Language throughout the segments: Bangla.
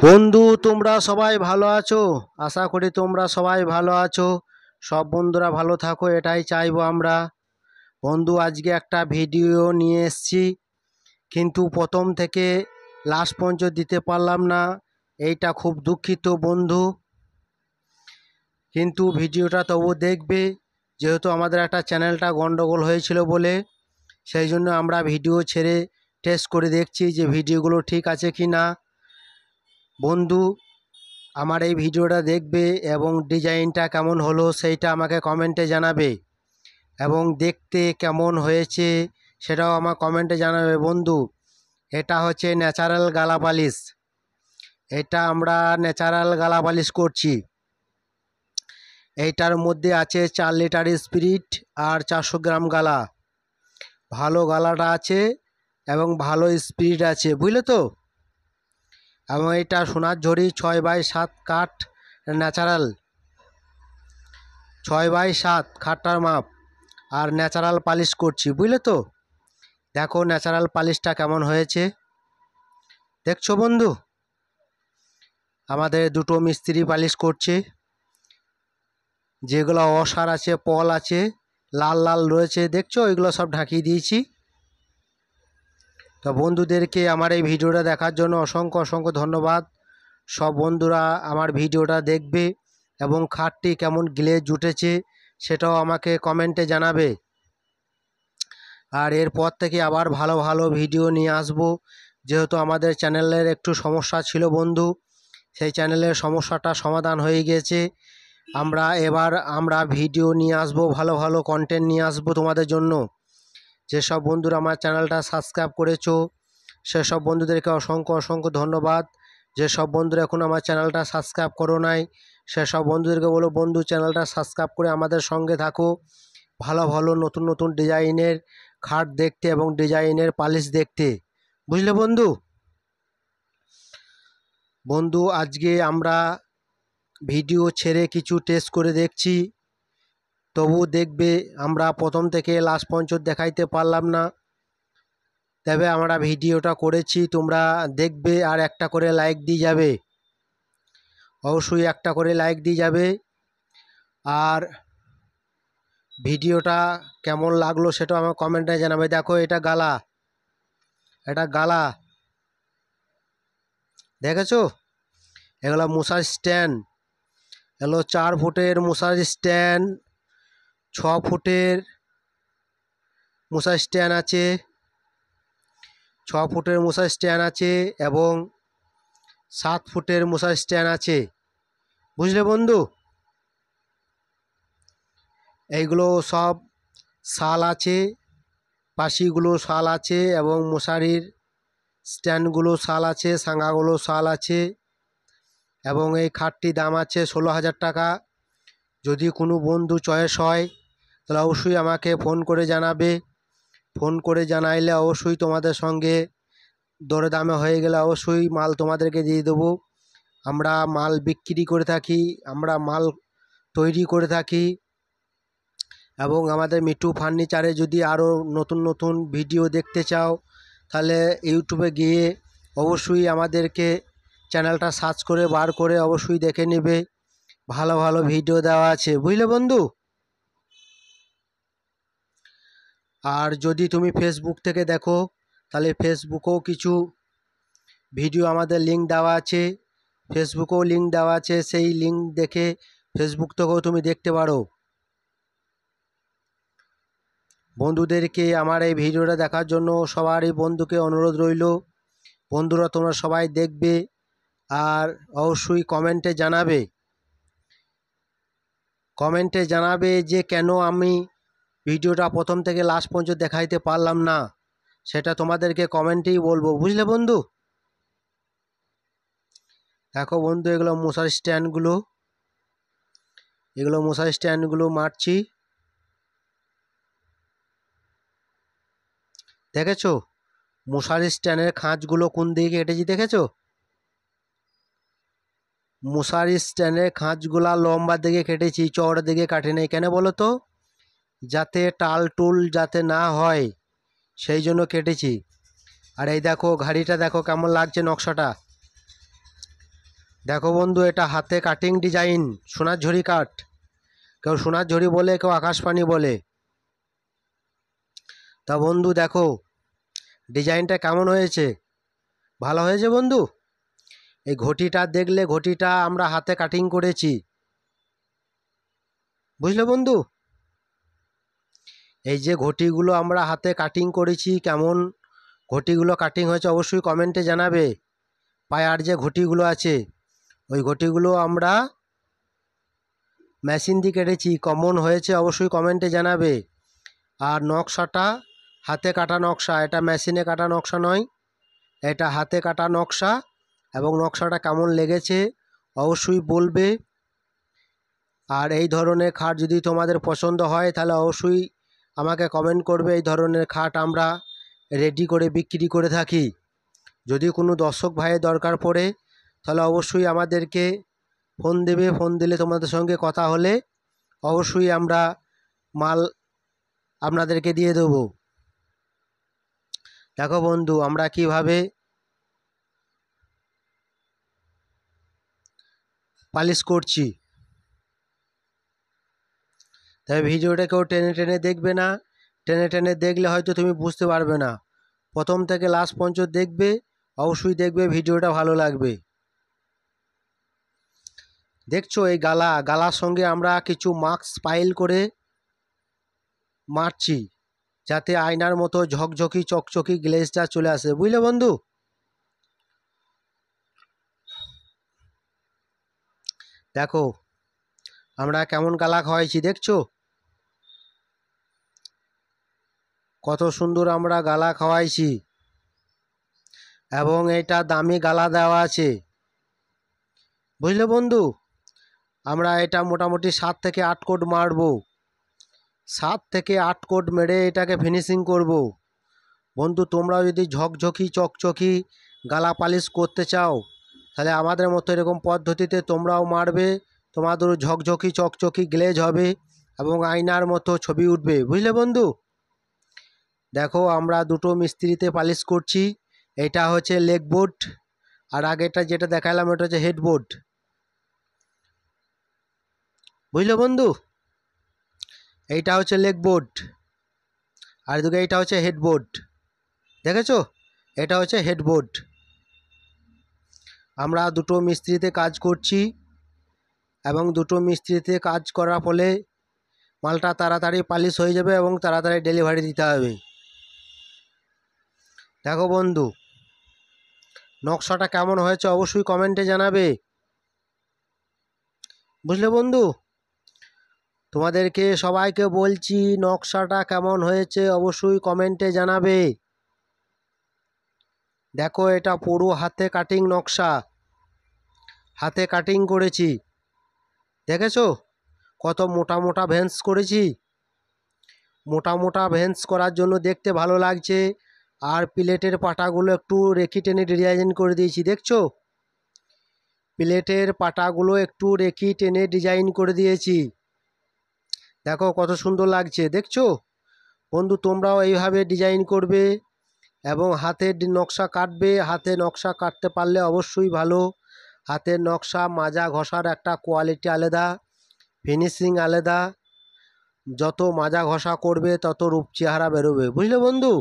বন্ধু, তোমরা সবাই ভালো আছো? আশা করি তোমরা সবাই ভালো আছো। সব বন্ধুরা ভালো থাকো, এটাই চাইবো আমরা। বন্ধু, আজকে একটা ভিডিও নিয়ে এসেছি, কিন্তু প্রথম থেকে লাস্ট পর্যন্ত দিতে পারলাম না। এইটা খুব দুঃখিত বন্ধু, কিন্তু ভিডিওটা তবু দেখবে, যেহেতু আমাদের একটা চ্যানেলটা গন্ডগোল হয়েছিল বলে। সেই জন্য আমরা ভিডিও ছেড়ে টেস্ট করে দেখছি যে ভিডিওগুলো ঠিক আছে কি না। বন্ধু, আমার এই ভিডিওটা দেখবে এবং ডিজাইনটা কেমন হলো সেইটা আমাকে কমেন্টে জানাবে, এবং দেখতে কেমন হয়েছে সেটাও আমার কমেন্টে জানাবে। বন্ধু, এটা হচ্ছে ন্যাচারাল গালা পালিশ। এটা আমরা ন্যাচারাল গালা পালিশ করছি। এইটার মধ্যে আছে 4 লিটার স্পিরিট আর 400 গ্রাম গালা। ভালো গালাটা আছে এবং ভালো স্পিরিট আছে, বুঝলে তো। এবং এটা সোনাঝুরি 6x7 কাঠ, ন্যাচারাল 6x7 খাটটার মাপ, আর ন্যাচারাল পালিশ করছি, বুঝলে তো। দেখো ন্যাচারাল পালিশটা কেমন হয়েছে, দেখছো বন্ধু? আমাদের দুটো মিস্ত্রি পালিশ করছে। যেগুলো অসার আছে, পল আছে, লাল লাল রয়েছে, দেখছো, এগুলো সব ঢাকিয়ে দিয়েছি। তো বন্ধুদেরকে আমার এই ভিডিওটা দেখার জন্য অসংখ্য অসংখ্য ধন্যবাদ। সব বন্ধুরা আমার ভিডিওটা দেখবে এবং খাটটি কেমন গ্লেজ উঠেছে সেটাও আমাকে কমেন্টে জানাবে। আর এরপর থেকে আবার ভালো ভালো ভিডিও নিয়ে আসব। যেহেতু আমাদের চ্যানেলের একটু সমস্যা ছিল বন্ধু, সেই চ্যানেলের সমস্যাটা সমাধান হয়ে গিয়েছে। আমরা ভিডিও নিয়ে আসব, ভালো ভালো কন্টেন্ট নিয়ে আসব তোমাদের জন্য। যেসব বন্ধুরা আমার চ্যানেলটা সাবস্ক্রাইব করেছো সেসব বন্ধুদেরকে অসংখ্য অসংখ্য ধন্যবাদ। যেসব বন্ধুরা এখন আমার চ্যানেলটা সাবস্ক্রাইব করো নাই সেসব বন্ধুদেরকে বলো, বন্ধু চ্যানেলটা সাবস্ক্রাইব করে আমাদের সঙ্গে থাকো। ভালো ভালো নতুন নতুন ডিজাইনের খাট দেখতে এবং ডিজাইনের পালিশ দেখতে, বুঝলে বন্ধু। বন্ধু, আজকে আমরা ভিডিও ছেড়ে কিছু টেস্ট করে দেখছি, তবু দেখবে আমরা প্রথম থেকে লাস্ট পর্যন্ত দেখাইতে পারলাম না। তবে আমরা ভিডিওটা করেছি, তোমরা দেখবে আর একটা করে লাইক দিয়ে যাবে, অবশ্যই একটা করে লাইক দিয়ে যাবে। আর ভিডিওটা কেমন লাগলো সেটা আমার কমেন্টে জানাবে। দেখো এটা গালা, এটা গালা, দেখেছো? এগুলো মশার স্ট্যান্ড, এগুলো 4 ফুটের মশার স্ট্যান্ড, 6 ফুটের মশার স্ট্যান্ড আছে, 6 ফুটের মশার স্ট্যান্ড আছে এবং 7 ফুটের মশার স্ট্যান্ড আছে, বুঝলে বন্ধু। এইগুলো সব শাল আছে, পাশিগুলো শাল আছে এবং মশারির স্ট্যান্ডগুলো শাল আছে, সাঙ্গাগুলো শাল আছে। এবং এই খাটটির দাম আছে 16,000 টাকা। যদি কোনো বন্ধু চয়েস হয় তাহলে অবশ্যই আমাকে ফোন করে জানাবে। ফোন করে জানাইলে অবশ্যই তোমাদের সঙ্গে দরে দামে হয়ে গেলে অবশ্যই মাল তোমাদেরকে দিয়ে দেবো। আমরা মাল বিক্রি করে থাকি, আমরা মাল তৈরি করে থাকি। এবং আমাদের মিঠু ফার্নিচারে যদি আরও নতুন নতুন ভিডিও দেখতে চাও তাহলে ইউটিউবে গিয়ে অবশ্যই আমাদেরকে চ্যানেলটা সার্চ করে বার করে অবশ্যই দেখে নেবে। ভালো ভালো ভিডিও দেওয়া আছে, বুঝলে বন্ধু। আর যদি তুমি ফেসবুক থেকে দেখো তাহলে ফেসবুকেও কিছু ভিডিও আমাদের লিঙ্ক দেওয়া আছে, ফেসবুকেও লিঙ্ক দেওয়া আছে, সেই লিঙ্ক দেখে ফেসবুক থেকেও তুমি দেখতে পারো। বন্ধুদেরকে আমার এই ভিডিওটা দেখার জন্য সবারই বন্ধুকে অনুরোধ রইল। বন্ধুরা, তোমরা সবাই দেখবে আর অবশ্যই কমেন্টে জানাবে যে কেন আমি ভিডিওটা প্রথম থেকে লাস্ট পর্যন্ত দেখাইতে পারলাম না, সেটা তোমাদেরকে কমেন্টেই বলবো, বুঝলে বন্ধু। দেখো বন্ধু, এগুলো মশার স্ট্যান্ডগুলো মারছি, দেখেছো? মশারি স্ট্যান্ডের খাঁজগুলো কোন দিকে কেটেছি, দেখেছো? মশারি স্ট্যান্ডের খাঁজগুলা লম্বা দিকে কেটেছি, চওড়া দিকে কাটে নাই। কেন বলো তো? যাতে টাল টুল যাতে না হয় সেই জন্য কেটেছি। আর এই দেখো ঘাড়িটা, দেখো কেমন লাগছে নকশাটা। দেখো বন্ধু, এটা হাতে কাটিং ডিজাইন, সোনার ঝুরি কাঠ। কেউ সোনার ঝুরি বলে, কেউ আকাশপানি বলে। তা বন্ধু দেখো ডিজাইনটা কেমন হয়েছে, ভালো হয়েছে বন্ধু। এই ঘটিটা দেখলে, ঘটিটা আমরা হাতে কাটিং করেছি, বুঝলে বন্ধু। এই যে ঘটিগুলো আমরা হাতে কাটিং করেছি, কেমন ঘটিগুলো কাটিং হয়েছে অবশ্যই কমেন্টে জানাবে। পায়ার যে ঘটিগুলো আছে ওই ঘটিগুলো আমরা মেশিন দিয়ে কেটেছি, কেমন হয়েছে অবশ্যই কমেন্টে জানাবে। আর নকশাটা হাতে কাটা নকশা, এটা মেশিনে কাটা নকশা নয়, এটা হাতে কাটা নকশা। এবং নকশাটা কেমন লেগেছে অবশ্যই বলবে। আর এই ধরনের খাট যদি তোমাদের পছন্দ হয় তাহলে অবশ্যই আমাকে কমেন্ট করবে। এই ধরনের খাট আমরা রেডি করে বিক্রি করে থাকি। যদি কোনো দর্শক ভাইয়ের দরকার পড়ে তাহলে অবশ্যই আমাদেরকে ফোন দেবে। ফোন দিলে তোমাদের সঙ্গে কথা হলে অবশ্যই আমরা মাল আপনাদেরকে দিয়ে দেবো। দেখো বন্ধু আমরা কিভাবে পালিশ করছি। তাই ভিডিওটা কেউ টেনে টেনে দেখবে না, টেনে টেনে দেখলে হয়তো তুমি বুঝতে পারবে না। প্রথম থেকে লাস্ট পর্যন্ত দেখবে, অবশ্যই দেখবে, ভিডিওটা ভালো লাগবে। দেখছো এই গালার সঙ্গে আমরা কিছু মাস্ক পাইল করে মারছি, যাতে আয়নার মতো ঝকঝকি চকচকি গ্লেজটা চলে আসে, বুঝলে বন্ধু। দেখো আমরা কেমন গালা খাওয়াইছি, দেখছো কত সুন্দর আমরা গালা খাওয়াইছি। এবং এটা দামি গালা দেওয়া আছে, বুঝলে বন্ধু। আমরা এটা মোটামুটি 7 থেকে 8 কোট মারবো, 7 থেকে 8 কোট মেরে এটাকে ফিনিশিং করব। বন্ধু তোমরাও যদি ঝকঝকি চকচকি গালা পালিশ করতে চাও তাহলে আমাদের মতো এরকম পদ্ধতিতে তোমরাও মারবে, তোমাদেরও ঝকঝকি চকচকি গ্লেজ হবে এবং আয়নার মতো ছবি উঠবে, বুঝলে বন্ধু। দেখো আমরা দুটো মিস্ত্রিতে পালিশ করছি। এটা হচ্ছে লেগ বোর্ড, আর আগেটা যেটা দেখালাম ওটা হচ্ছে হেডবোর্ড, বুঝলে বন্ধু। এইটা হচ্ছে লেগ বোর্ড, আর এদিকে এইটা হচ্ছে হেডবোর্ড, দেখেছো এটা হচ্ছে হেডবোর্ড। আমরা দুটো মিস্ত্রিতে কাজ করছি এবং দুটো মিস্ত্রিতে কাজ করার ফলে মালটা তাড়াতাড়ি পালিশ হয়ে যাবে এবং তাড়াতাড়ি ডেলিভারি দিতে হবে। দেখো বন্ধু নকশাটা কেমন হয়েছে অবশ্যই কমেন্টে জানাবে, বুঝলে বন্ধু। তোমাদেরকে সবাইকে বলছি নকশাটা কেমন হয়েছে অবশ্যই কমেন্টে জানাবে। দেখো এটা পুরো হাতে কাটিং নকশা, হাতে কাটিং করেছি, দেখেছো কত মোটা মোটা ভেন্স করেছি। মোটা মোটা ভেন্স করার জন্য দেখতে ভালো লাগছে। আর প্লেটের পাটাগুলো একটু রেখি টেনে ডিজাইন করে দিয়েছি, দেখছো প্লেটের পাটাগুলো একটু রেখি টেনে ডিজাইন করে দিয়েছি। দেখো কত সুন্দর লাগছে, দেখছো বন্ধু। তোমরাও এইভাবে ডিজাইন করবে এবং হাতের নকশা কাটবে। হাতে নকশা কাটতে পারলে অবশ্যই ভালো। হাতের নকশা মাজা ঘষার একটা কোয়ালিটি আলাদা, ফিনিশিং আলাদা। যত মাজা ঘষা করবে তত রূপ চেহারা বেরোবে, বুঝলে বন্ধু।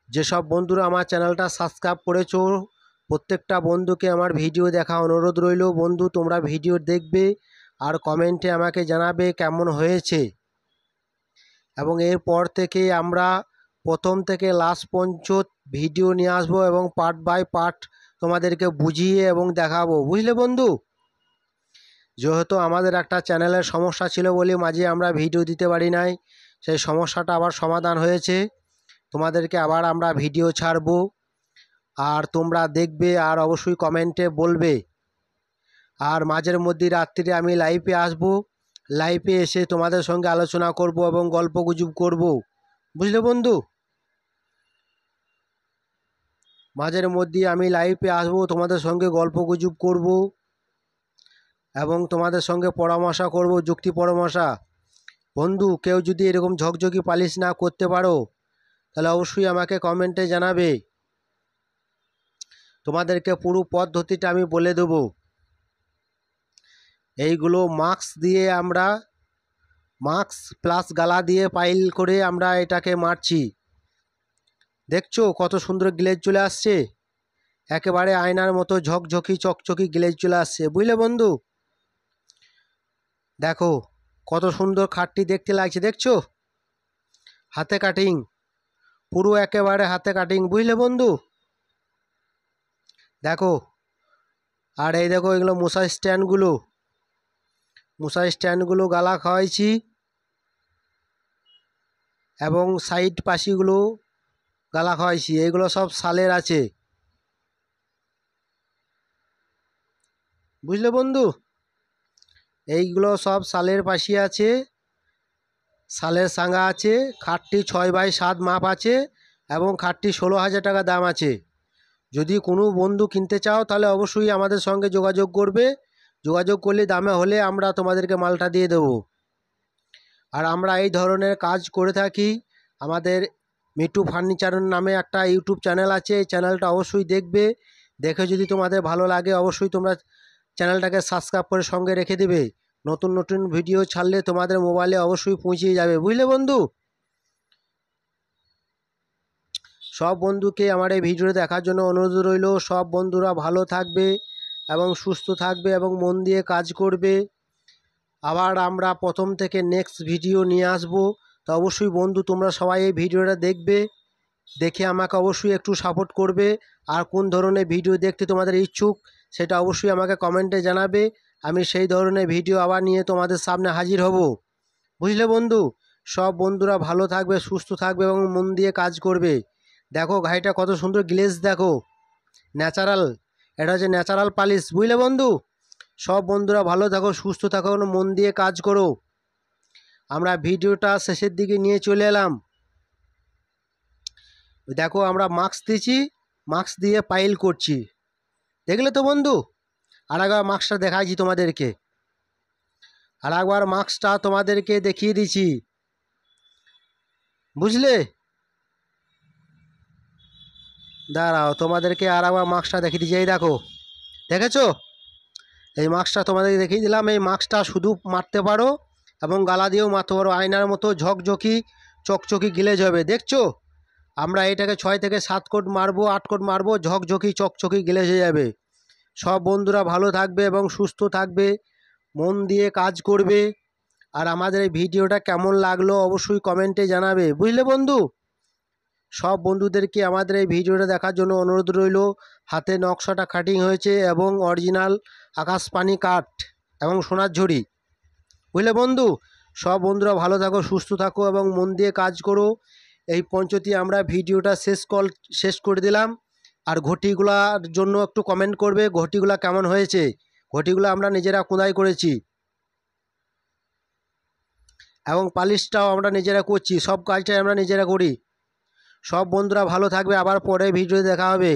যেসব বন্ধুরা আমার চ্যানেলটা সাবস্ক্রাইব করেছো প্রত্যেকটা বন্ধুকে আমার ভিডিও দেখা অনুরোধ রইল। বন্ধু তোমরা ভিডিও দেখবে আর কমেন্টে আমাকে জানাবে কেমন হয়েছে। এবং এরপর থেকে আমরা প্রথম থেকে লাস্ট পর্যন্ত ভিডিও নিয়ে আসবো এবং পার্ট বাই পার্ট তোমাদেরকে বুঝিয়ে এবং দেখাবো, বুঝলে বন্ধু। যেহেতু আমাদের একটা চ্যানেলের সমস্যা ছিল বলে মাঝে আমরা ভিডিও দিতে পারি নাই, সেই সমস্যাটা আবার সমাধান হয়েছে। তোমাদেরকে আবার আমরা ভিডিও ছাড়বো আর তোমরা দেখবে আর অবশ্যই কমেন্টে বলবে। আর মাঝের মধ্যে রাত্রিরে আমি লাইভে আসব, লাইভে এসে তোমাদের সঙ্গে আলোচনা করব এবং গল্পগুজব করব, বুঝলে বন্ধু। মাঝের মধ্যে আমি লাইভে আসব, তোমাদের সঙ্গে গল্পগুজব করব এবং তোমাদের সঙ্গে পরামর্শ করব, যুক্তি পরামর্শ। বন্ধু কেউ যদি এরকম ঝকঝকি পালিশ না করতে পারো তাহলে অবশ্যই আমাকে কমেন্টে জানাবে। তোমাদেরকে পুরো পদ্ধতিটা আমি বলে দেবো। এইগুলো মাস্ক দিয়ে আমরা মাস্ক প্লাস গালা দিয়ে পাইল করে আমরা এটাকে মারছি। দেখছো কত সুন্দর গ্লেজ চলে আসছে, একেবারে আয়নার মতো ঝকঝকি চকচকি গ্লেজ চলে আসছে, বুঝলে বন্ধু। দেখো কত সুন্দর খাটটি দেখতে লাগছে, দেখছো হাতে কাটিং, পুরো একেবারে হাতে কাটিং, বুঝলে বন্ধু। দেখো আর এই দেখো এগুলো মশার স্ট্যান্ডগুলো গালা খাওয়াইছি এবং সাইড পাশিগুলো গালা খাওয়াইছি। এগুলো সব শালের আছে, বুঝলে বন্ধু। এইগুলো সব শালের পাশি আছে, শালের সাঙ্গা আছে। খাটটি 6x7 মাপ আছে এবং খাটটি 16,000 টাকা দাম আছে। যদি কোনো বন্ধু কিনতে চাও তাহলে অবশ্যই আমাদের সঙ্গে যোগাযোগ করবে। যোগাযোগ করলে দামে হলে আমরা তোমাদেরকে মালটা দিয়ে দেবো। আর আমরা এই ধরনের কাজ করে থাকি। আমাদের মিটু ফার্নিচার নামে একটা ইউটিউব চ্যানেল আছে, এই চ্যানেলটা অবশ্যই দেখবে। দেখে যদি তোমাদের ভালো লাগে অবশ্যই তোমরা চ্যানেলটাকে সাবস্ক্রাইব করে সঙ্গে রেখে দেবে। নতুন নতুন ভিডিও ছাড়লে তোমাদের মোবাইলে অবশ্যই পৌঁছে যাবে, বুঝলে বন্ধু। সব বন্ধুকে আমার এই ভিডিও দেখার জন্য অনুরোধ রইল। সব বন্ধুরা ভালো থাকবে এবং সুস্থ থাকবে এবং মন দিয়ে কাজ করবে। আবার আমরা প্রথম থেকে নেক্সট ভিডিও নিয়ে আসব। তো অবশ্যই বন্ধু তোমরা সবাই এই ভিডিওটা দেখবে, দেখে আমাকে অবশ্যই একটু সাপোর্ট করবে। আর কোন ধরনের ভিডিও দেখতে তোমাদের ইচ্ছুক সেটা অবশ্যই আমাকে কমেন্টে জানাবে। আমি সেই ধরনের ভিডিও আবার নিয়ে তোমাদের সামনে হাজির হব, বুঝলে বন্ধু। সব বন্ধুরা ভালো থাকবে, সুস্থ থাকবে এবং মন দিয়ে কাজ করবে। দেখো ঘাইটা কত সুন্দর গ্লেজ, দেখো ন্যাচারাল, এটা হচ্ছে ন্যাচারাল পালিশ, বুঝলে বন্ধু। সব বন্ধুরা ভালো থাকো, সুস্থ থাকো, মন দিয়ে কাজ করো। আমরা ভিডিওটা শেষের দিকে নিয়ে চলে এলাম। দেখো আমরা মাস্ক দিয়েছি, মাস্ক দিয়ে পাইল করছি, দেখলে তো বন্ধু। আর একবার মাস্কটা দেখাইছি তোমাদেরকে, আর একবার মাস্কটা তোমাদেরকে দেখিয়ে দিচ্ছি, বুঝলে। দাঁড়াও তোমাদেরকে আর একবার মাস্কটা দেখিয়ে দিচ্ছি। এই দেখো, দেখেছো, এই মাস্কটা তোমাদেরকে দেখিয়ে দিলাম। এই মাস্কটা শুধু মারতে পারো এবং গালা দিয়েও মারতে পারো, আয়নার মতো ঝকঝকি চকচকি গ্লেজ হবে, দেখছো। আমরা এটাকে 6 থেকে 7 কোট মারবো, 8 কোট মারবো, ঝকঝকি চকচকি গ্লেজ হয়ে যাবে। সব বন্ধুরা ভালো থাকবে এবং সুস্থ থাকবে, মন দিয়ে কাজ করবে। আর আমাদের এই ভিডিওটা কেমন লাগলো অবশ্যই কমেন্টে জানাবে, বুঝলে বন্ধু। সব বন্ধুদেরকে আমাদের এই ভিডিওটা দেখার জন্য অনুরোধ রইল। হাতে নকশাটা কাটিং হয়েছে এবং অরিজিনাল আকাশপানি কাঠ এবং সোনার ঝুড়ি, বুঝলে বন্ধু। সব বন্ধুরা ভালো থাকো, সুস্থ থাকো এবং মন দিয়ে কাজ করো। এই পঞ্চতি আমরা ভিডিওটা শেষ করে দিলাম। আর ঘটিগুলার জন্য একটু কমেন্ট করবে, ঘটিগুলা কেমন হয়েছে। ঘটিগুলো আমরা নিজেরা খোদাই করেছি এবং পালিশটাও আমরা নিজেরা করছি, সব কাজটাই আমরা নিজেরা করি। সব বন্ধুরা ভালো থাকবে, আবার পরে ভিডিও দেখা হবে।